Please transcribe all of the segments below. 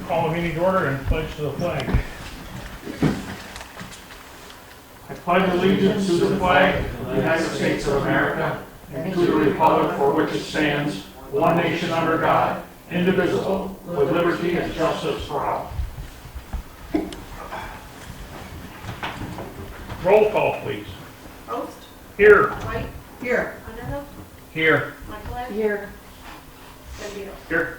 Call the meeting to order and pledge to the flag. I pledge allegiance to the flag of the United States of America and to the republic for which it stands, one nation under God, indivisible, with liberty and justice for all. Roll call, please. Post, Here. White, Here. Underhill, Here. Michael, Here. Zambito. Here.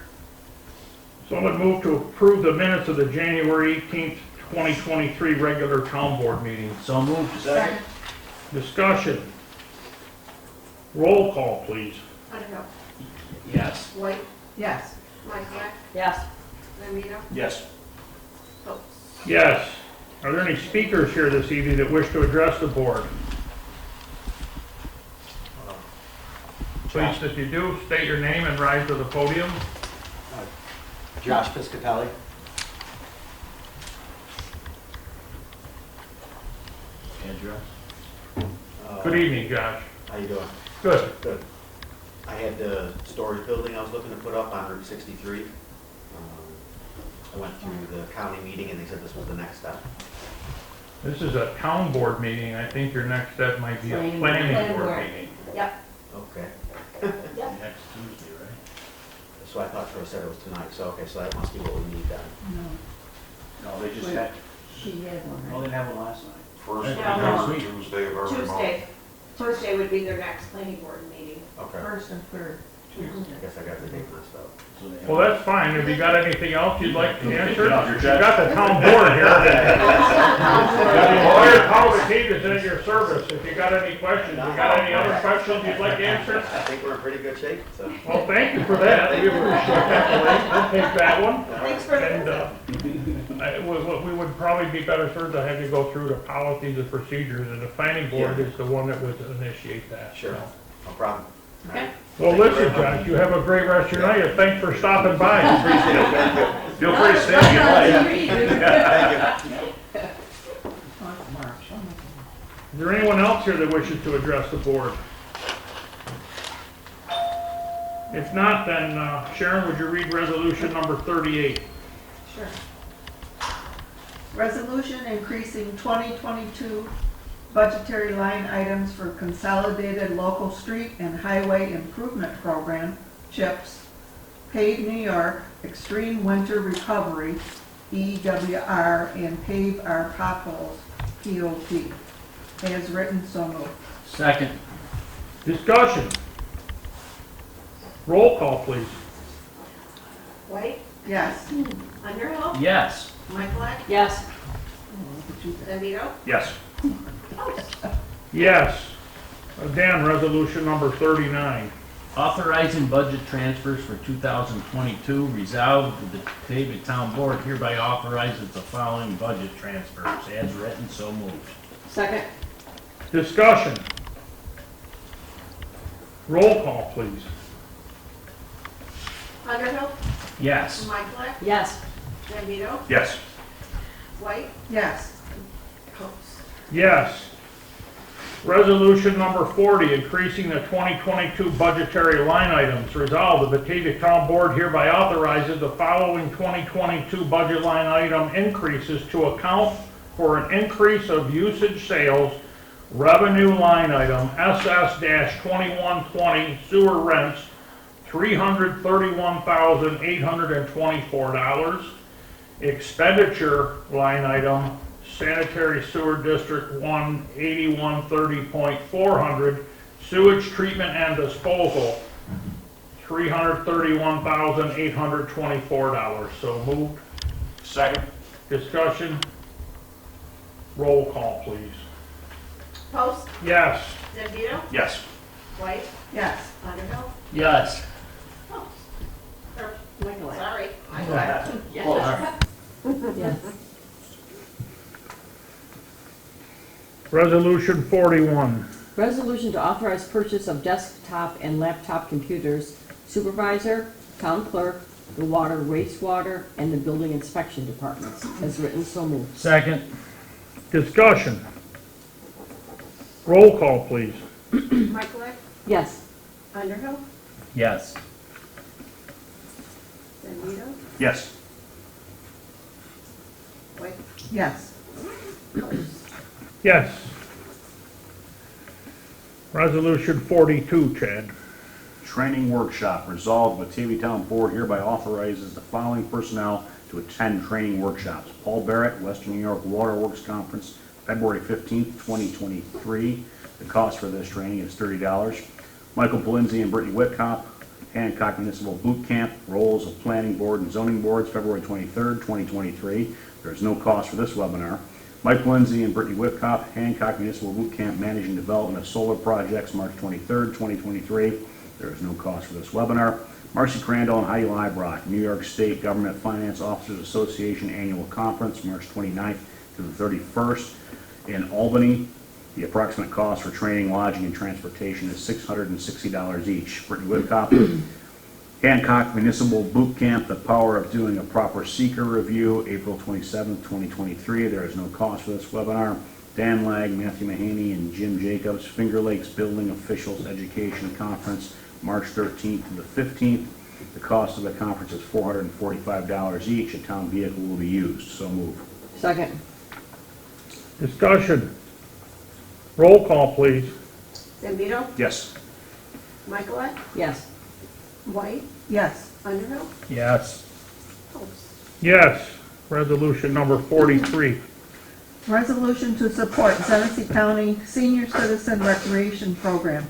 So I would move to approve the minutes of the January 18th, 2023 regular town board meeting. So moved. Second. Discussion. Roll call, please. Underhill, Yes. White, Yes. Michael, Yes. Zambito, Yes. Post. Yes. Are there any speakers here this evening that wish to address the board? Please, if you do, state your name and rise to the podium. Josh Piscatelli. Address. Good evening, Josh. How you doing? Good. Good. I had the storage building I was looking to put up on Route 63. I went through the county meeting and they said this was the next step. This is a town board meeting. I think your next step might be a planning board meeting. Yep. Okay. Next Tuesday, right? So I thought Troy said it was tonight, so okay, so that must be what we need then. No. No, they just had, She had one, oh, right? they didn't have one last night. First Yeah, and next third week. Tuesday of every month. Tuesday would be their next planning board meeting. Okay. First and third. I guess I got the date messed up. So they have- Well, that's fine. Have you got anything else you'd like to answer? Get off your You've chest. got the town board here. Lawyer Paul McKee is at your service. If you got any questions, you got any other questions you'd like answered? I think we're in pretty good shape, so. Well, thank you for that. We appreciate that. We'll take that one. Thanks for And the we would probably be better served to have you go through the policies and procedures, and the planning board Yeah. is the one that would initiate that. Sure, So. no problem. Okay. Well, listen, Josh, you have a great rest of your night, and thanks for stopping by. Feel free to stay if you'd like. Thank you. Is there anyone else here that wishes to address the board? If not, then Sharon, would you read resolution number 38? Sure. Resolution increasing 2022 budgetary line items for Consolidated Local Street and Highway Improvement Program, CHIPS, Pave New York, Extreme Winter Recovery, EWR, and Pave our Potholes, POP. As written, so moved. Second. Discussion. Roll call, please. White, Yes. Underhill, Yes. Michael, Yes. Zambito, Yes. Post. Yes. Again, resolution number 39. Authorizing budget transfers for 2022, resolved that the Batavia Town Board hereby authorizes the following budget transfers. As written, so moved. Second. Discussion. Roll call, please. Underhill, Yes. Michael, Yes. Zambito, Yes. White, Yes. Post. Yes. Resolution number 40, increasing the 2022 budgetary line items. Resolved, the Batavia Town Board hereby authorizes the following 2022 budget line item increases to account for an increase of usage sales revenue line item SS-2120 sewer rents, $331,824. Expenditure line item sanitary sewer district 1 8130.400 sewage treatment and disposal $331,824. So moved. Second. Discussion. Roll call, please. Post, Yes. Zambito, Yes. White, Yes. Underhill, Yes. Post. Or, Michael. sorry. Yes. Resolution 41. Resolution to authorize purchase of desktop and laptop computers, supervisor, town clerk, the water, wastewater, and the building inspection departments. As written, so moved. Second. Discussion. Roll call, please. Michael, Yes. Underhill, Yes. Zambito, Yes. Yes. Post. Yes. Resolution 42, Chad. Training workshop. Resolved, Batavia Town Board hereby authorizes the following personnel to attend training workshops. Paul Barrett, Western New York Water Works Conference, February 15th, 2023. The cost for this training is $30. Michael Palinzi and Brittany Whitcomb, Hancock Municipal Boot Camp, Roles of Planning Board and Zoning Boards, February 23rd, 2023. There is no cost for this webinar. Mike Lindsay and Brittany Whitcomb, Hancock Municipal Boot Camp, Managing Development of Solar Projects, March 23rd, 2023. There is no cost for this webinar. Marcy Crandall and Heidi Librock, New York State Government Finance Officers Association Annual Conference, March 29th to the 31st in Albany. The approximate cost for training, lodging, and transportation is $660 each. Brittany Whitcomb, Hancock Municipal Boot Camp, The Power of Doing a Proper Seeker Review, April 27th, 2023. There is no cost for this webinar. Dan Lag, Matthew Mahaney, and Jim Jacobs, Finger Lakes Building Officials Education Conference, March 13th to the 15th. The cost of the conference is $445 each. A town vehicle will be used. So moved. Second. Discussion. Roll call, please. Zambito, Yes. Michaelak, Yes. White, Yes. Underhill, Yes. Post. Yes. Resolution number 43. Resolution to support Genesee County Senior Citizen Recreation Program.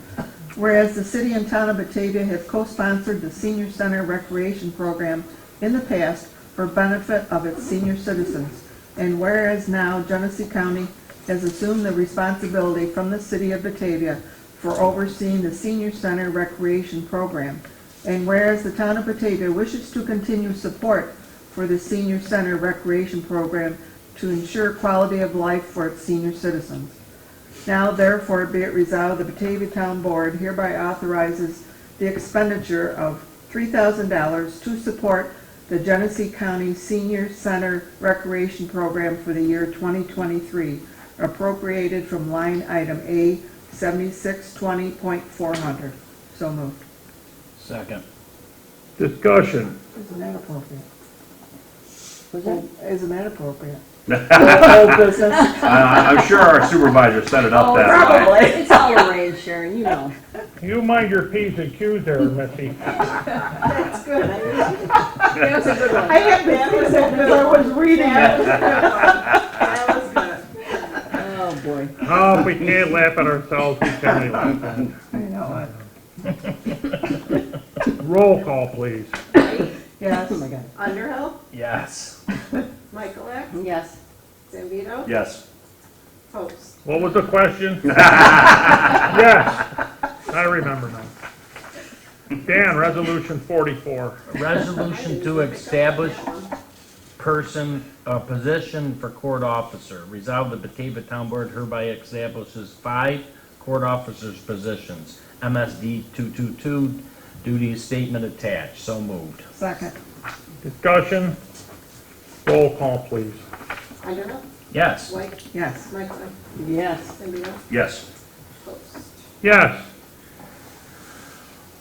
Whereas the city and town of Batavia have co-sponsored the Senior Center Recreation Program in the past for benefit of its senior citizens. And whereas now Genesee County has assumed the responsibility from the city of Batavia for overseeing the Senior Center Recreation Program. And whereas the town of Batavia wishes to continue support for the Senior Center Recreation Program to ensure quality of life for its senior citizens. Now therefore be it resolved, the Batavia Town Board hereby authorizes the expenditure of $3,000 to support the Genesee County Senior Center Recreation Program for the year 2023, appropriated from line item A 7620.400. So moved. Second. Discussion. Isn't that appropriate? Was that? Isn't that appropriate? Old business. I'm sure our supervisor set it up that way. Probably. It's all arranged, Sharon, you know. You mind your P's and Q's there, Missy. That's good. That was a good one. I had to fix it because I was reading it. That was good. Oh, boy. Oh, if we can't laugh at ourselves, we can't laugh at I know. it. Roll call, please. Yes. Oh, my God. Underhill, Yes. Michaelak, Yes. Zambito, Yes. Post. What was the question? Yes. I remember now. Dan, resolution 44. Resolution to establish position for court officer. Resolved, the Batavia Town Board hereby establishes 5 court officers' positions. MSD 222, duties statement attached. So moved. Second. Discussion. Roll call, please. Underhill, Yes. White, Yes. Michaelak, Yes. Zambito, Yes. Post. Yes.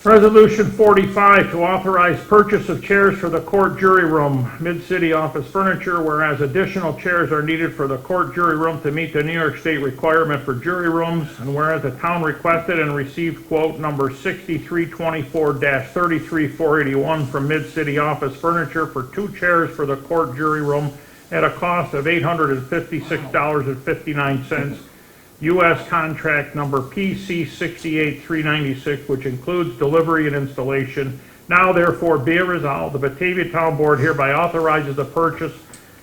Resolution 45, to authorize purchase of chairs for the court jury room, Mid-City office furniture, whereas additional chairs are needed for the court jury room to meet the New York State requirement for jury rooms, and whereas the town requested and received quote number 6324-33481 from Mid-City office furniture for 2 chairs for the court jury room at a cost of $856.59. U.S. contract number PC 68396, which includes delivery and installation. Now therefore be it resolved, the Batavia Town Board hereby authorizes the purchase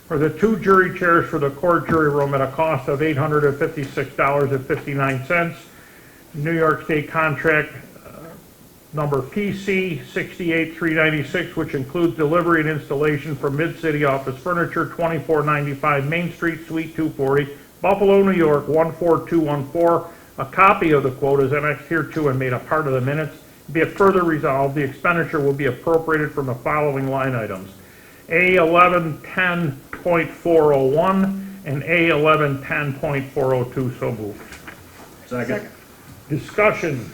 for the 2 jury chairs for the court jury room at a cost of $856.59. New York State contract number PC 68396, which includes delivery and installation for Mid-City office furniture, 2495 Main Street, Suite 240, Buffalo, New York 14214. A copy of the quote is annexed hereto and made a part of the minutes. Be it further resolved, the expenditure will be appropriated from the following line items: A1110.401 and A1110.402. So moved. Second. Discussion.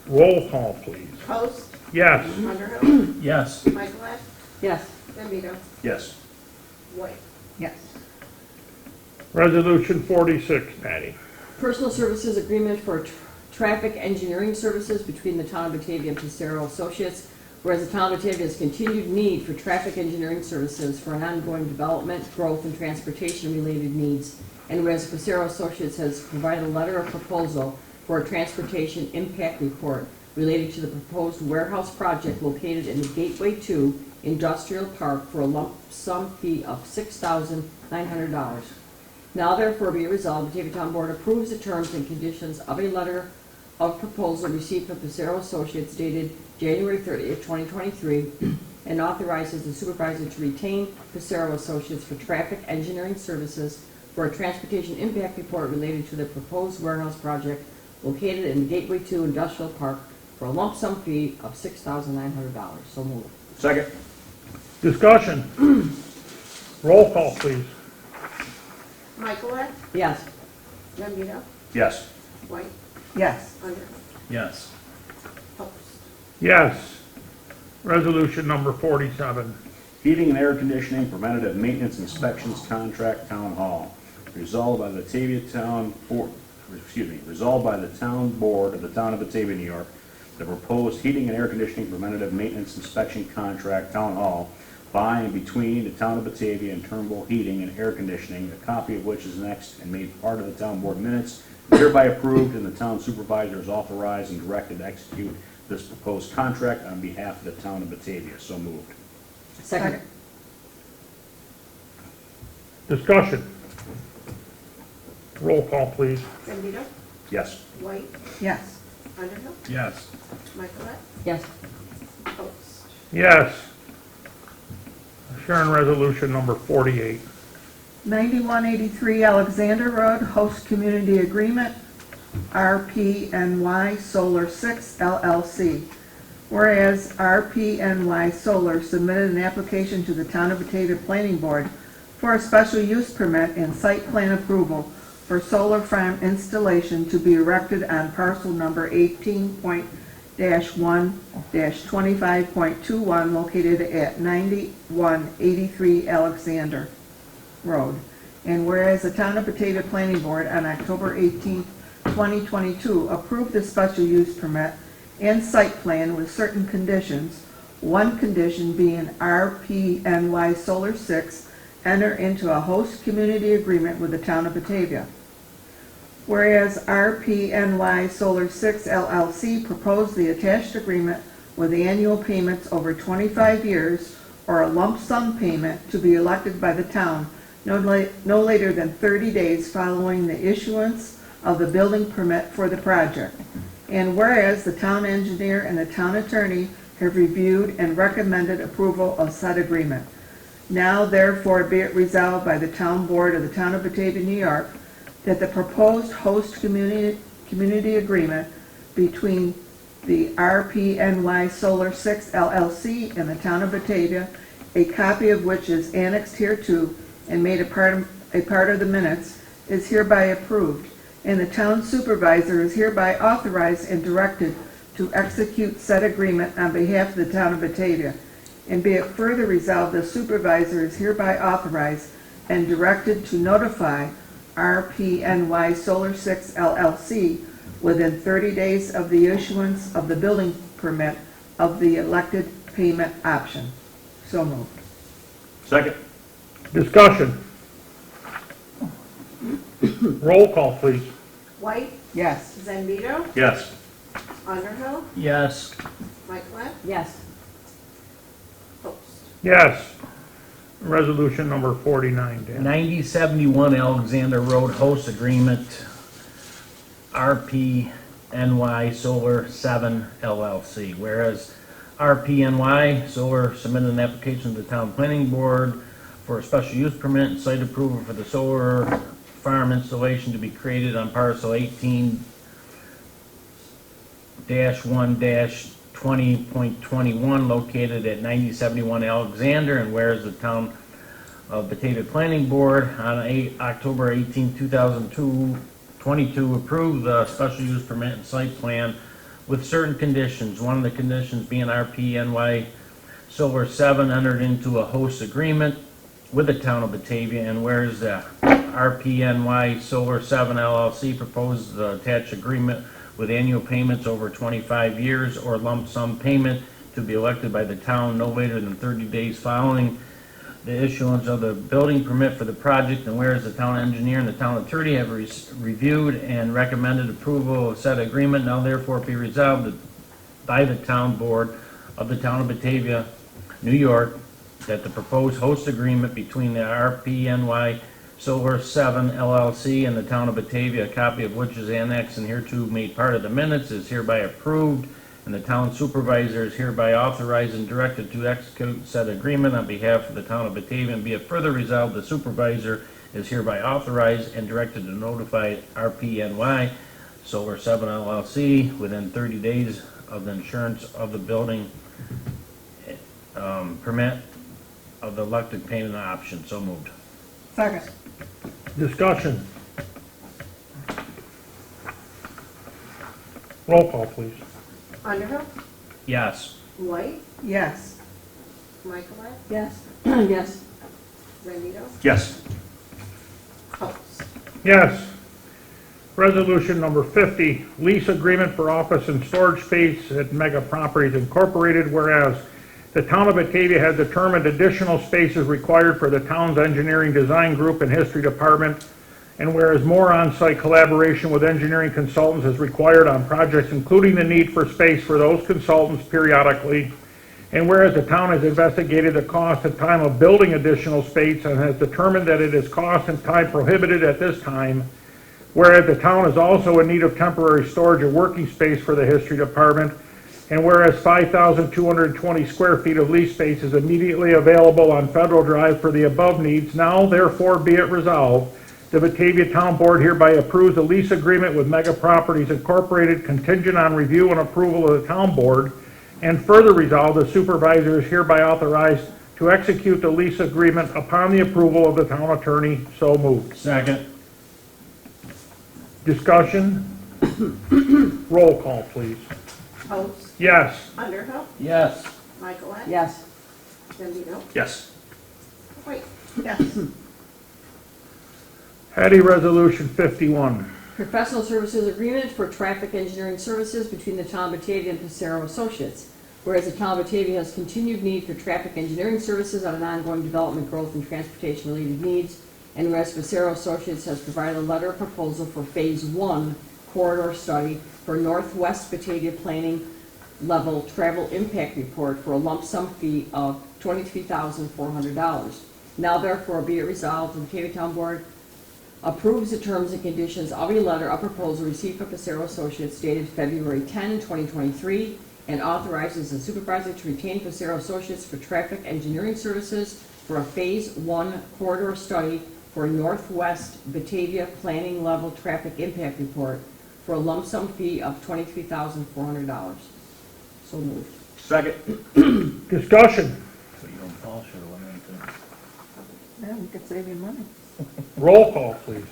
Roll call, please. Post, Yes. Underhill, Yes. Michaelak, Yes. Zambito, Yes. White. Yes. Resolution 46, Patty. Personal services agreement for traffic engineering services between the town of Batavia and Pissarro Associates. Whereas the town of Batavia has continued need for traffic engineering services for an ongoing development, growth, and transportation-related needs. And whereas Pissarro Associates has provided a letter of proposal for a transportation impact report related to the proposed warehouse project located in the Gateway 2 Industrial Park for a lump sum fee of $6,900. Now therefore be it resolved, the Batavia Town Board approves the terms and conditions of a letter of proposal received from Pissarro Associates dated January 30th, 2023, and authorizes the supervisor to retain Pissarro Associates for traffic engineering services for a transportation impact report related to the proposed warehouse project located in the Gateway 2 Industrial Park for a lump sum fee of $6,900. So moved. Second. Discussion. Roll call, please. Michaelak, Yes. Zambito, Yes. White, Yes. Underhill, Yes. Post. Yes. Resolution number 47. Heating and air conditioning preventative maintenance inspections contract town hall. Resolved by the resolved by the town board of the town of Batavia, New York, the proposed heating and air conditioning preventative maintenance inspection contract town hall by and between the town of Batavia and Turnbull Heating and Air Conditioning, a copy of which is next and made part of the town board minutes, hereby approved, and the town supervisor is authorized and directed to execute this proposed contract on behalf of the town of Batavia. So moved. Second. Discussion. Roll call, please. Zambito, Yes. White, Yes. Underhill, Yes. Michaelak, Yes. Post. Yes. Sharon, resolution number 48. 9183 Alexander Road, host community agreement, RPNY Solar 6 LLC. Whereas RPNY Solar submitted an application to the Town of Batavia Planning Board for a special use permit and site plan approval for solar farm installation to be erected on parcel number 18-1-25.21 located at 9183 Alexander Road. And whereas the Town of Batavia Planning Board on October 18, 2022 approved the special use permit and site plan with certain conditions, one condition being RPNY Solar 6 enter into a host community agreement with the Town of Batavia. Whereas RPNY Solar 6 LLC proposed the attached agreement with annual payments over 25 years or a lump sum payment to be elected by the town no later than 30 days following the issuance of the building permit for the project. And whereas the town engineer and the town attorney have reviewed and recommended approval of said agreement. Now therefore be it resolved by the town board of the town of Batavia, New York, that the proposed host community agreement between the RPNY Solar 6 LLC and the town of Batavia, a copy of which is annexed hereto and made a part of the minutes, is hereby approved, and the town supervisor is hereby authorized and directed to execute said agreement on behalf of the town of Batavia. And be it further resolved, the supervisor is hereby authorized and directed to notify RPNY Solar 6 LLC within 30 days of the issuance of the building permit of the elected payment option. So moved. Second. Discussion. Roll call, please. White, Yes. Zambito, Yes. Underhill, Yes. Michaelak, Yes. Yes. Resolution number 49, Dan. 9071 Alexander Road host agreement, RPNY Solar 7 LLC. Whereas RPNY Solar submitted an application to the town planning board for a special use permit and site approval for the solar farm installation to be created on parcel 18-1-20.21 located at 9071 Alexander, and whereas the town of Batavia Planning Board on October 18, 2022 approved the special use permit and site plan with certain conditions. One of the conditions being RPNY Solar 7 entered into a host agreement with the town of Batavia, and whereas the RPNY Solar 7 LLC proposed attached agreement with annual payments over 25 years or lump sum payment to be elected by the town no later than 30 days following the issuance of the building permit for the project, and whereas the town engineer and the town attorney have reviewed and recommended approval of said agreement, now therefore be resolved by the town board of the town of Batavia, New York, that the proposed host agreement between the RPNY Solar 7 LLC and the town of Batavia, a copy of which is annexed and hereto made part of the minutes, is hereby approved, and the town supervisor is hereby authorized and directed to execute said agreement on behalf of the town of Batavia, and be it further resolved, the supervisor is hereby authorized and directed to notify RPNY Solar 7 LLC within 30 days of the insurance of the building permit of the elected payment option. So moved. Second. Discussion. Roll call, please. Underhill, Yes. White, Yes. Michaelak, Yes. Yes. Zambito, Yes. Post. Yes. Resolution number 50, lease agreement for office and storage space at Mega Properties Incorporated, whereas the town of Batavia has determined additional spaces required for the town's engineering design group and history department, and whereas more on-site collaboration with engineering consultants is required on projects, including the need for space for those consultants periodically, and whereas the town has investigated the cost and time of building additional space and has determined that it is cost and time prohibited at this time, whereas the town is also in need of temporary storage and working space for the history department, and whereas 5,220 square feet of lease space is immediately available on Federal Drive for the above needs, now therefore be it resolved, the Batavia Town Board hereby approves a lease agreement with Mega Properties Incorporated contingent on review and approval of the Town Board, and further resolved, the supervisor is hereby authorized to execute the lease agreement upon the approval of the town attorney. So moved. Second. Discussion. Roll call, please. Post, Yes. Underhill, Yes. Michaelak, Yes. Zambito, Yes. White. Yes. Heading Resolution 51. Professional services agreement for traffic engineering services between the town of Batavia and Passero Associates. Whereas the town of Batavia has continued need for traffic engineering services on an ongoing development, growth, and transportation related needs. And whereas Passero Associates has provided a letter of proposal for Phase 1 corridor study for Northwest Batavia Planning Level Travel Impact Report for a lump sum fee of $23,400. Now therefore be it resolved, the Batavia Town Board approves the terms and conditions of a letter of proposal received from Passero Associates dated February 10, 2023, and authorizes the supervisor to retain Passero Associates for traffic engineering services for a Phase 1 corridor study for Northwest Batavia Planning Level Traffic Impact Report for a lump sum fee of $23,400. So moved. Second. Discussion. So you don't fall short of one anything. Yeah, we could save you money. Roll call, please.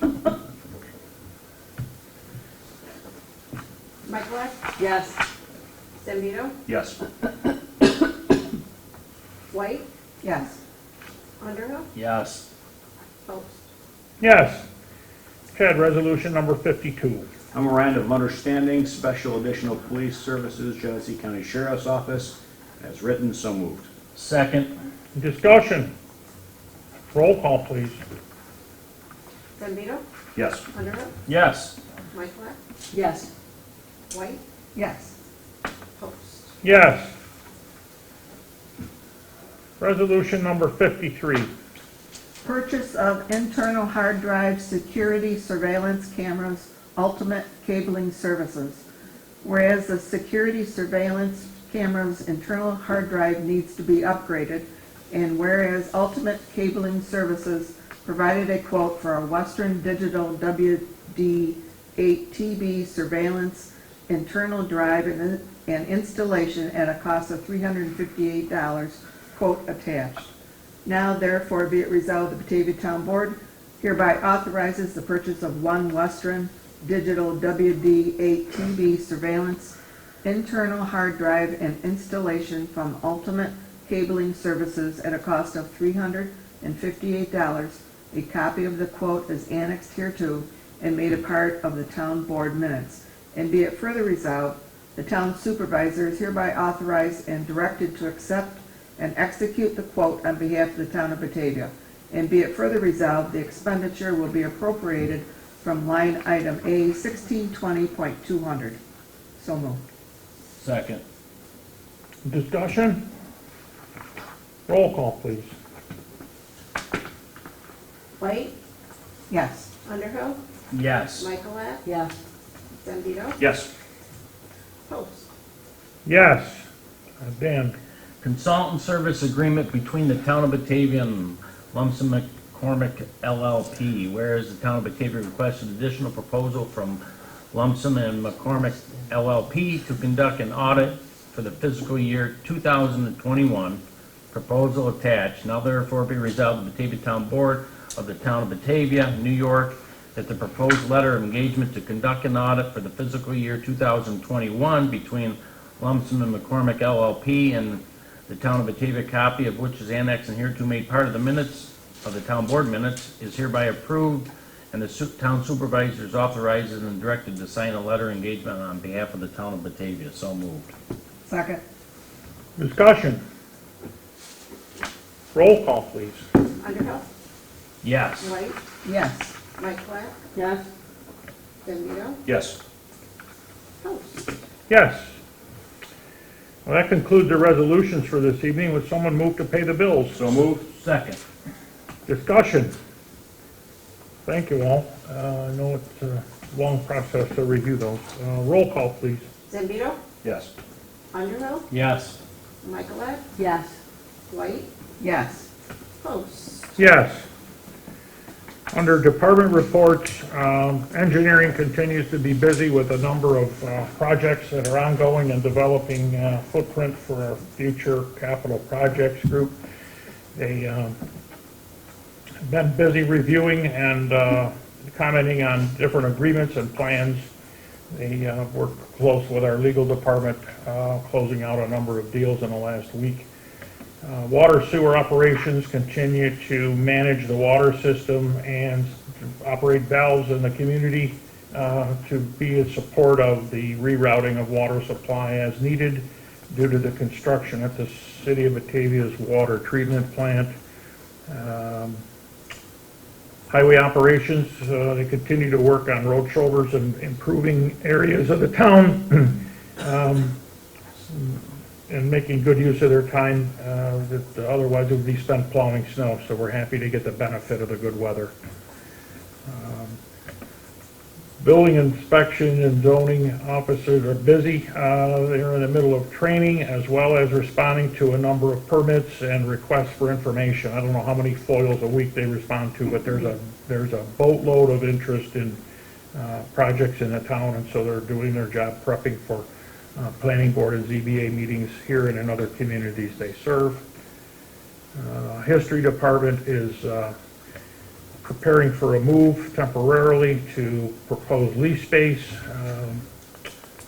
Michaelak, Yes. Zambito, Yes. White, Yes. Underhill, Yes. Post. Yes. Head Resolution number 52. Memorandum of Understanding, Special Additional Police Services, Genesee County Sheriff's Office, as written. So moved. Second. Discussion. Roll call, please. Zambito, Yes. Underhill, Yes. Michaelak, Yes. White, Yes. Post. Yes. Resolution number 53. Purchase of internal hard drive security surveillance cameras, ultimate cabling services. Whereas the security surveillance camera's internal hard drive needs to be upgraded, and whereas ultimate cabling services provided a quote for a Western Digital WD-8 TB surveillance internal drive and installation at a cost of $358, quote attached. Now therefore be it resolved, the Batavia Town Board hereby authorizes the purchase of one Western Digital WD-8 TB surveillance internal hard drive and installation from Ultimate Cabling Services at a cost of $358, A copy of the quote is annexed hereto and made a part of the town board minutes. And be it further resolved, the town supervisor is hereby authorized and directed to accept and execute the quote on behalf of the town of Batavia. And be it further resolved, the expenditure will be appropriated from line item A 1620.200. So moved. Second. Discussion? Roll call, please. White, Yes. Underhill, Yes. Michaelak, Yes. Zambito, Yes. Post. Yes. Dan? Consultant service agreement between the town of Batavia and Lumsden McCormick LLP. Whereas the town of Batavia requested additional proposal from Lumsden and McCormick LLP to conduct an audit for the fiscal year 2021. Proposal attached. Now therefore be resolved, the Batavia Town Board of the Town of Batavia, New York, that the proposed letter of engagement to conduct an audit for the fiscal year 2021 between Lumsden and McCormick LLP and the Town of Batavia, copy of which is annexed and hereto made part of the minutes of the town board minutes, is hereby approved, and the town supervisor is authorized and directed to sign a letter of engagement on behalf of the Town of Batavia. So moved. Second. Discussion? Roll call, please. Underhill, Yes. White, Yes. Michaelak, Yes. Zambito, Yes. Post. Yes. Well, that concludes the resolutions for this evening. Would someone move to pay the bills? So moved. Second. Discussion? Thank you all. I know it's a long process to review those. Roll call, please. Zambito, Yes. Underhill, Yes. Michaelak, Yes. White, Yes. Post. Yes. Under department reports, engineering continues to be busy with a number of projects that are ongoing and developing footprint for our future capital projects group. They have been busy reviewing and commenting on different agreements and plans. They work close with our legal department, closing out a number of deals in the last week. Water sewer operations continue to manage the water system and operate valves in the community to be in support of the rerouting of water supply as needed due to the construction at the City of Batavia's water treatment plant. Highway operations, they continue to work on road shoulders and improving areas of the town. And making good use of their time that otherwise would be spent plowing snow. So we're happy to get the benefit of the good weather. Building inspection and zoning officers are busy. They're in the middle of training as well as responding to a number of permits and requests for information. I don't know how many FOILs a week they respond to, but there's a boatload of interest in projects in the town, and so they're doing their job prepping for planning board and ZBA meetings here and in other communities they serve. History department is preparing for a move temporarily to proposed lease space,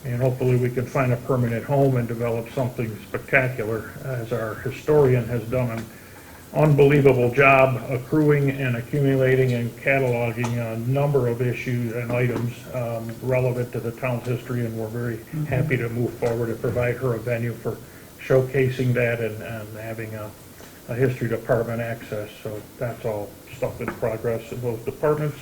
and hopefully we can find a permanent home and develop something spectacular, as our historian has done an unbelievable job accruing and accumulating and cataloging a number of issues and items relevant to the town's history, and we're very happy to move forward and provide her a venue for showcasing that and having a history department access. So that's all stuff in progress in both departments.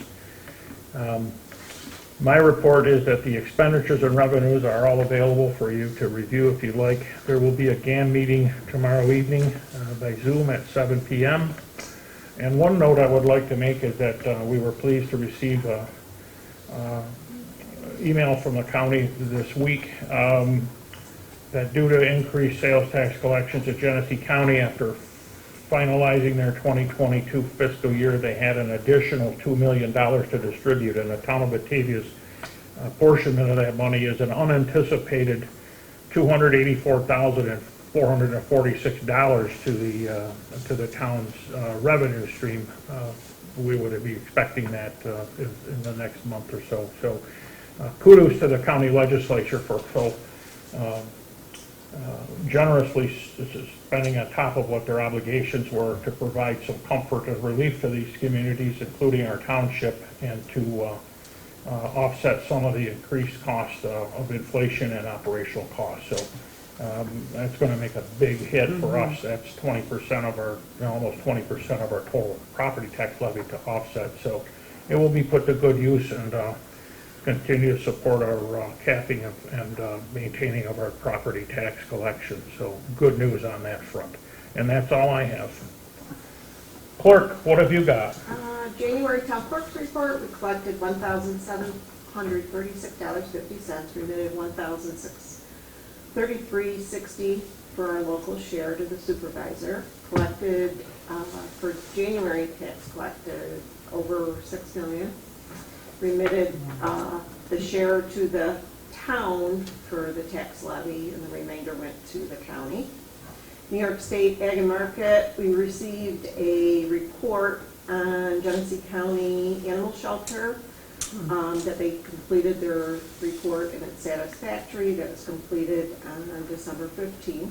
My report is that the expenditures and revenues are all available for you to review if you'd like. There will be a GAM meeting tomorrow evening by Zoom at 7 p.m. And one note I would like to make is that we were pleased to receive an email from the county this week that due to increased sales tax collections at Genesee County after finalizing their 2022 fiscal year, they had an additional $2 million to distribute, and the town of Batavia's portion of that money is an unanticipated $284,446 to the town's revenue stream. We would be expecting that in the next month or so. So kudos to the county legislature for generously spending on top of what their obligations were to provide some comfort and relief to these communities, including our township, and to offset some of the increased cost of inflation and operational costs. So that's going to make a big hit for us. That's 20% of our, almost 20% of our total property tax levy to offset. So it will be put to good use and continue to support our capping and maintaining of our property tax collection. So good news on that front. And that's all I have. Clerk, what have you got? January town clerk's report, we collected $1,736.50, remitted $1,633.60 for our local share to the supervisor. Collected, for January tax collected, over $6 million. Remitted the share to the town for the tax levy, and the remainder went to the county. New York State Ag and Market, we received a report on Genesee County Animal Shelter, that they completed their report and it's satisfactory. That was completed on December 15th.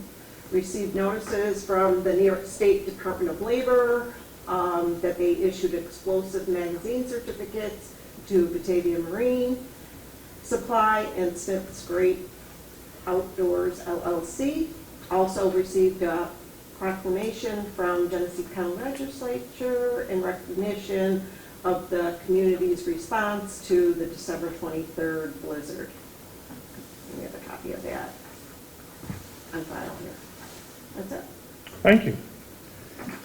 Received notices from the New York State Department of Labor that they issued explosive magazine certificates to Batavia Marine Supply and Smith's Great Outdoors LLC. Also received a proclamation from Genesee County Legislature in recognition of the community's response to the December 23rd blizzard. We have a copy of that on file here. That's it. Thank you.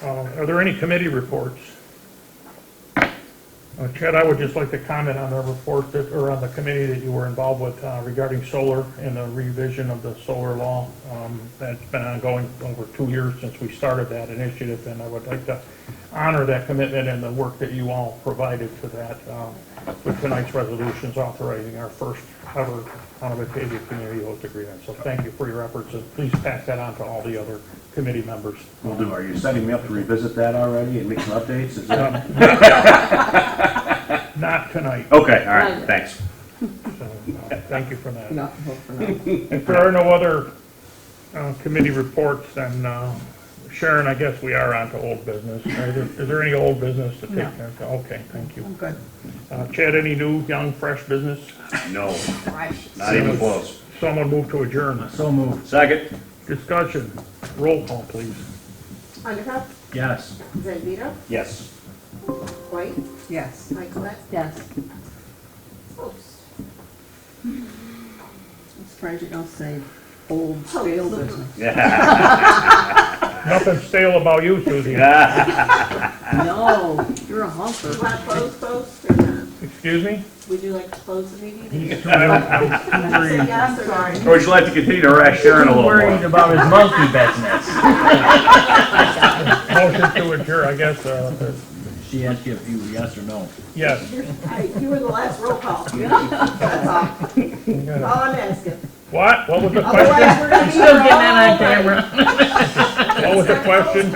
Are there any committee reports? Chad, I would just like to comment on the report that, or on the committee that you were involved with regarding solar and the revision of the solar law. That's been ongoing over 2 years since we started that initiative, and I would like to honor that commitment and the work that you all provided to that with tonight's resolutions authorizing our first ever Town of Batavia community host agreement. So thank you for your efforts, and please pass that on to all the other committee members. Will do. Are you setting me up to revisit that already and make some updates? Is that... Not tonight. Okay, all right, thanks. So, thank you for that. Not the vote for now. If there are no other committee reports, then Sharon, I guess we are on to old business. Is there any old business to take care of? Okay, thank you. I'm good. Chad, any new, young, fresh business? No, not even close. Someone move to adjourn. So moved. Second? Discussion. Roll call, please. Undercup, Yes. Zandito, Yes. White, Yes. Michaelette, Yes. Post. I'm surprised you don't say old stale business. Nothing stale about you, Susie. No, you're a humper. You want to close post or not? Excuse me? Would you like to close the meeting? He's too Say worried. yes or no? Or would you like to continue to harass Sharon a little Worried more? about his monkey business. Motion to adjourn, I guess, She asked you if you were yes or no. yes. You were the last roll call. That's all. All I'm asking. What? What was the Otherwise, question? we're gonna be Still here getting that on all night. camera. What was the question?